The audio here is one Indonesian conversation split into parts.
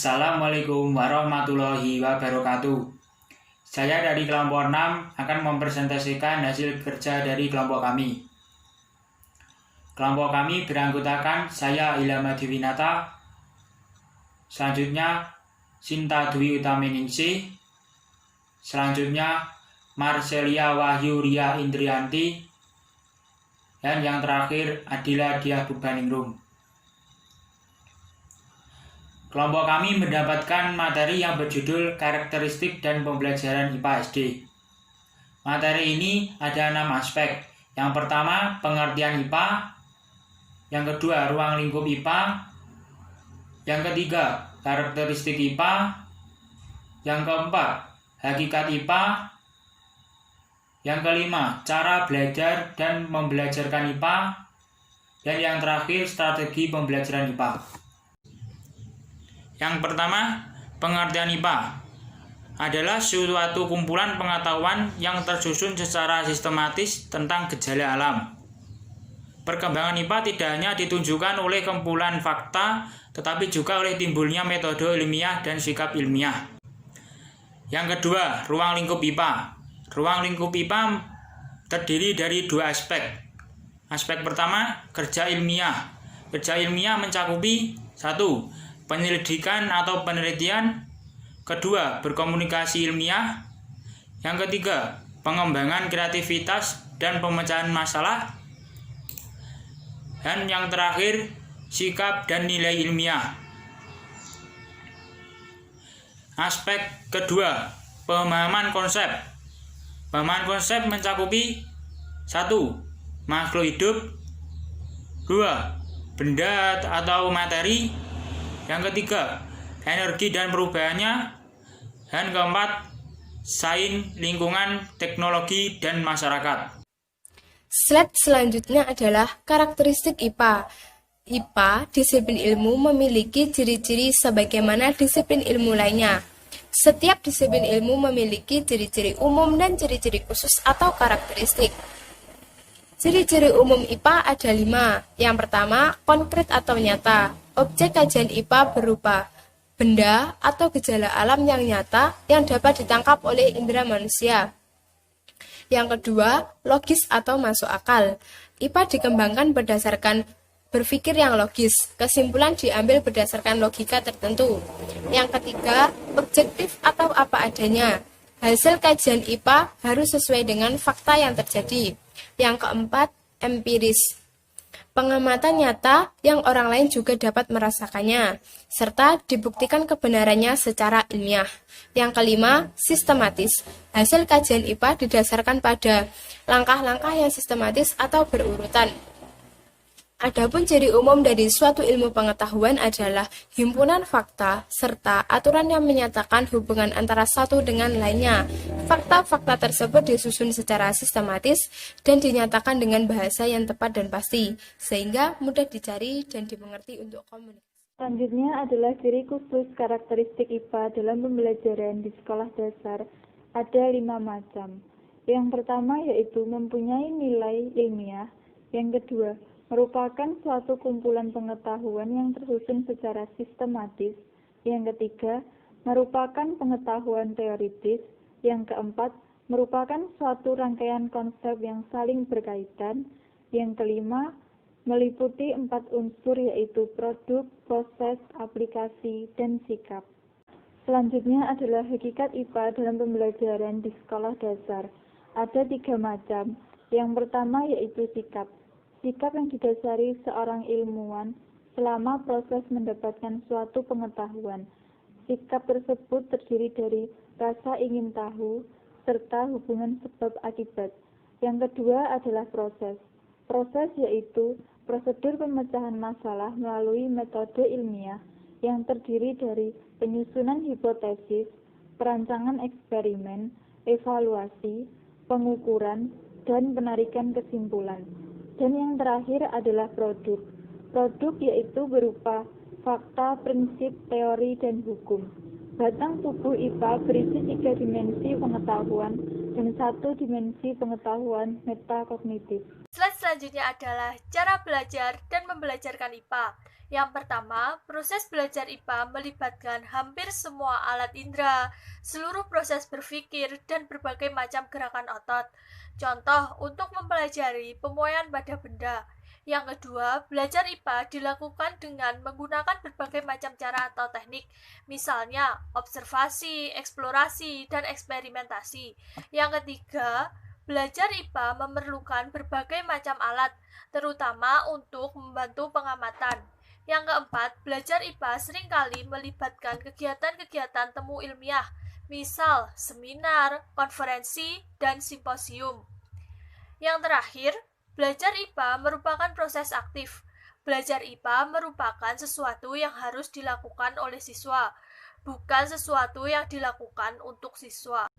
Assalamualaikum warahmatullahi wabarakatuh. Saya dari kelompok 6 akan mempresentasikan hasil kerja dari kelompok kami. Kelompok kami beranggotakan saya Ilham Adiwinata, selanjutnya Sinta Dwi Utaminingsih, selanjutnya Marcelia Wahyu Ria Indrianti, dan yang terakhir Adila Diah Bubaningrum. Kelompok kami mendapatkan materi yang berjudul Karakteristik dan Pembelajaran IPA SD. Materi ini ada 6 aspek. Yang pertama, pengertian IPA. Yang kedua, ruang lingkup IPA. Yang ketiga, karakteristik IPA. Yang keempat, hakikat IPA. Yang kelima, cara belajar dan membelajarkan IPA. Dan yang terakhir, strategi pembelajaran IPA. Yang pertama, pengertian IPA adalah suatu kumpulan pengetahuan yang tersusun secara sistematis tentang gejala alam. Perkembangan IPA tidak hanya ditunjukkan oleh kumpulan fakta, tetapi juga oleh timbulnya metode ilmiah dan sikap ilmiah. Yang kedua, ruang lingkup IPA. Ruang lingkup IPA terdiri dari 2 aspek. Aspek pertama, kerja ilmiah. Kerja ilmiah mencakupi 1. Penyelidikan atau penelitian. Kedua, berkomunikasi ilmiah. Yang ketiga, pengembangan kreativitas dan pemecahan masalah. Dan yang terakhir, sikap dan nilai ilmiah. Aspek kedua, pemahaman konsep. Pemahaman konsep mencakupi 1. Makhluk hidup. 2. Benda atau materi. Yang ketiga, energi dan perubahannya. Dan keempat, sains, lingkungan, teknologi, dan masyarakat. Slide selanjutnya adalah karakteristik IPA. IPA, disiplin ilmu, memiliki ciri-ciri sebagaimana disiplin ilmu lainnya. Setiap disiplin ilmu memiliki ciri-ciri umum dan ciri-ciri khusus atau karakteristik. Ciri-ciri umum IPA ada 5. Yang pertama, konkret atau nyata. Objek kajian IPA berupa benda atau gejala alam yang nyata yang dapat ditangkap oleh indera manusia. Yang kedua, logis atau masuk akal. IPA dikembangkan berdasarkan berpikir yang logis. Kesimpulan diambil berdasarkan logika tertentu. Yang ketiga, objektif atau apa adanya. Hasil kajian IPA harus sesuai dengan fakta yang terjadi. Yang keempat, empiris. Pengamatan nyata yang orang lain juga dapat merasakannya, serta dibuktikan kebenarannya secara ilmiah. Yang kelima, sistematis. Hasil kajian IPA didasarkan pada langkah-langkah yang sistematis atau berurutan. Adapun ciri umum dari suatu ilmu pengetahuan adalah himpunan fakta serta aturan yang menyatakan hubungan antara satu dengan lainnya. Fakta-fakta tersebut disusun secara sistematis dan dinyatakan dengan bahasa yang tepat dan pasti, sehingga mudah dicari dan dimengerti untuk komunikasi. Selanjutnya adalah ciri khusus karakteristik IPA dalam pembelajaran di sekolah dasar. Ada 5 macam. Yang pertama yaitu mempunyai nilai ilmiah. Yang kedua, merupakan suatu kumpulan pengetahuan yang tersusun secara sistematis. Yang ketiga, merupakan pengetahuan teoritis. Yang keempat, merupakan suatu rangkaian konsep yang saling berkaitan. Yang kelima, meliputi 4 unsur yaitu produk, proses, aplikasi, dan sikap. Selanjutnya adalah hakikat IPA dalam pembelajaran di sekolah dasar. Ada 3 macam. Yang pertama yaitu sikap. Sikap yang didasari seorang ilmuwan selama proses mendapatkan suatu pengetahuan. Sikap tersebut terdiri dari rasa ingin tahu serta hubungan sebab akibat. Yang kedua adalah proses. Proses yaitu prosedur pemecahan masalah melalui metode ilmiah yang terdiri dari penyusunan hipotesis, perancangan eksperimen, evaluasi, pengukuran, dan penarikan kesimpulan. Dan yang terakhir adalah produk. Produk yaitu berupa fakta, prinsip, teori, dan hukum. Batang tubuh IPA berisi 3 dimensi pengetahuan dan 1 dimensi pengetahuan metakognitif. Slide selanjutnya adalah cara belajar dan membelajarkan IPA. Yang pertama, proses belajar IPA melibatkan hampir semua alat indera, seluruh proses berpikir, dan berbagai macam gerakan otot. Contoh, untuk mempelajari pemuaian pada benda. Yang kedua, belajar IPA dilakukan dengan menggunakan berbagai macam cara atau teknik, misalnya observasi, eksplorasi, dan eksperimentasi. Yang ketiga, belajar IPA memerlukan berbagai macam alat, terutama untuk membantu pengamatan. Yang keempat, belajar IPA seringkali melibatkan kegiatan-kegiatan temu ilmiah, misal seminar, konferensi, dan simposium. Yang terakhir, belajar IPA merupakan proses aktif. Belajar IPA merupakan sesuatu yang harus dilakukan oleh siswa, bukan sesuatu yang dilakukan untuk siswa.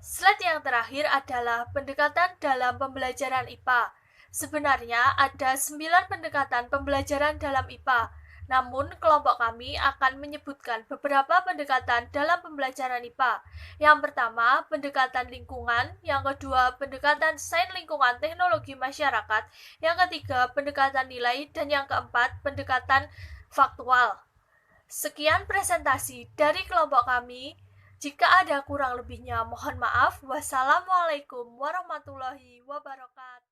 Slide yang terakhir adalah pendekatan dalam pembelajaran IPA. Sebenarnya ada 9 pendekatan pembelajaran dalam IPA, namun kelompok kami akan menyebutkan beberapa pendekatan dalam pembelajaran IPA. Yang pertama, pendekatan lingkungan. Yang kedua, pendekatan sains lingkungan teknologi masyarakat. Yang ketiga, pendekatan nilai. Dan yang keempat, pendekatan faktual. Sekian presentasi dari kelompok kami. Jika ada kurang lebihnya, mohon maaf. Wassalamualaikum warahmatullahi wabarakatuh.